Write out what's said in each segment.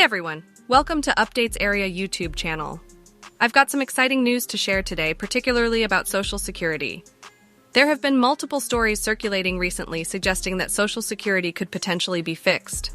everyone, welcome to Updates Area YouTube channel. I've got some exciting news to share today, particularly about Social Security. There have been multiple stories circulating recently suggesting that Social Security could potentially be fixed.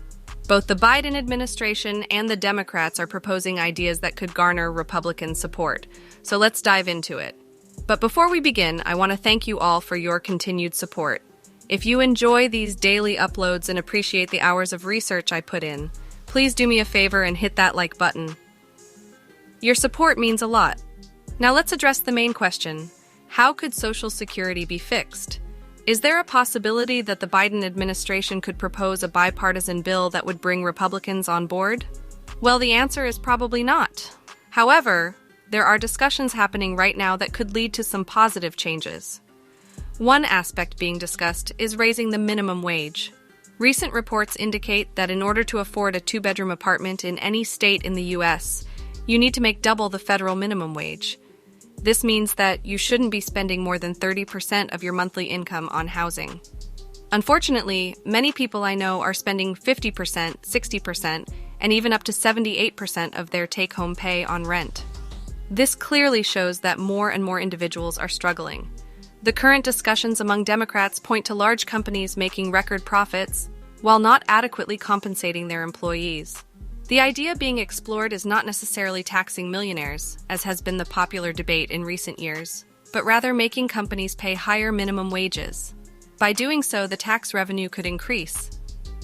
Both the Biden administration and the Democrats are proposing ideas that could garner Republican support, so let's dive into it. But before we begin, I want to thank you all for your continued support. If you enjoy these daily uploads and appreciate the hours of research I put in, please do me a favor and hit that like button. Your support means a lot. Now let's address the main question. How could Social Security be fixed? Is there a possibility that the Biden administration could propose a bipartisan bill that would bring Republicans on board? Well, the answer is probably not. However, there are discussions happening right now that could lead to some positive changes. One aspect being discussed is raising the minimum wage. Recent reports indicate that in order to afford a two-bedroom apartment in any state in the U.S., you need to make double the federal minimum wage. This means that you shouldn't be spending more than 30% of your monthly income on housing. Unfortunately, many people I know are spending 50%, 60%, and even up to 78% of their take-home pay on rent. This clearly shows that more and more individuals are struggling. The current discussions among Democrats point to large companies making record profits while not adequately compensating their employees. The idea being explored is not necessarily taxing millionaires, as has been the popular debate in recent years, but rather making companies pay higher minimum wages. By doing so, the tax revenue could increase.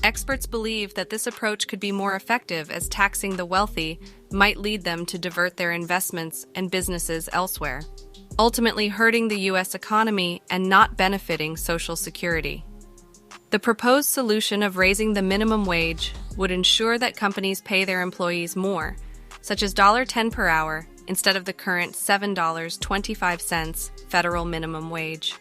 Experts believe that this approach could be more effective as taxing the wealthy might lead them to divert their investments and businesses elsewhere, ultimately hurting the U.S. economy and not benefiting Social Security. The proposed solution of raising the minimum wage would ensure that companies pay their employees more, such as $10 per hour instead of the current $7.25 federal minimum wage.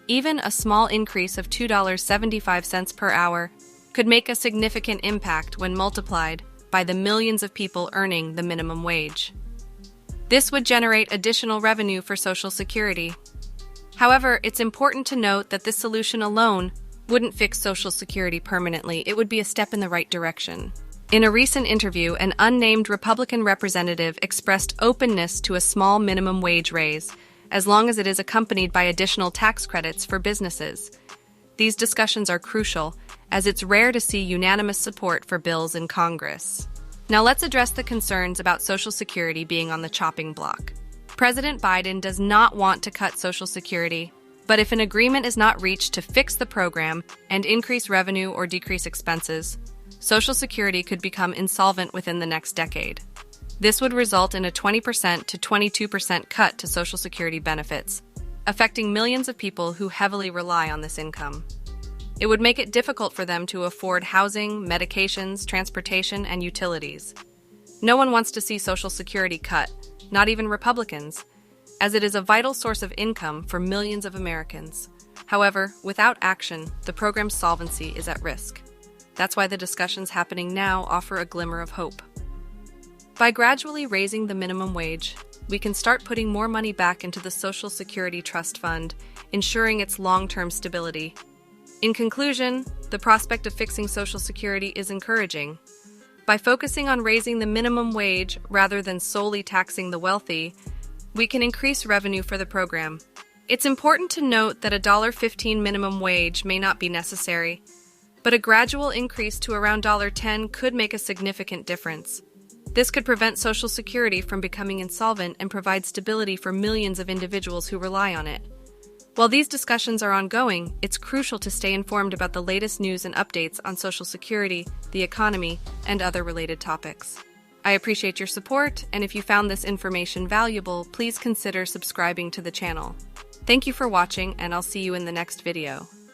Even a small increase of $2.75 per hour could make a significant impact when multiplied by the millions of people earning the minimum wage. This would generate additional revenue for Social Security. However, it's important to note that this solution alone wouldn't fix Social Security permanently. It would be a step in the right direction. In a recent interview, an unnamed Republican representative expressed openness to a small minimum wage raise, as long as it is accompanied by additional tax credits for businesses. These discussions are crucial, as it's rare to see unanimous support for bills in Congress. Now let's address the concerns about Social Security being on the chopping block. President Biden does not want to cut Social Security, but if an agreement is not reached to fix the program and increase revenue or decrease expenses, Social Security could become insolvent within the next decade. This would result in a 20% to 22% cut to Social Security benefits, affecting millions of people who heavily rely on this income. It would make it difficult for them to afford housing, medications, transportation, and utilities. No one wants to see Social Security cut, not even Republicans, as it is a vital source of income for millions of Americans. However, without action, the program's solvency is at risk. That's why the discussions happening now offer a glimmer of hope. By gradually raising the minimum wage, we can start putting more money back into the Social Security Trust Fund, ensuring its long-term stability. In conclusion, the prospect of fixing Social Security is encouraging. By focusing on raising the minimum wage rather than solely taxing the wealthy, we can increase revenue for the program. It's important to note that a $15 minimum wage may not be necessary, but a gradual increase to around $10 could make a significant difference. This could prevent Social Security from becoming insolvent and provide stability for millions of individuals who rely on it. While these discussions are ongoing, it's crucial to stay informed about the latest news and updates on Social Security, the economy, and other related topics. I appreciate your support, and if you found this information valuable, please consider subscribing to the channel. Thank you for watching, and I'll see you in the next video.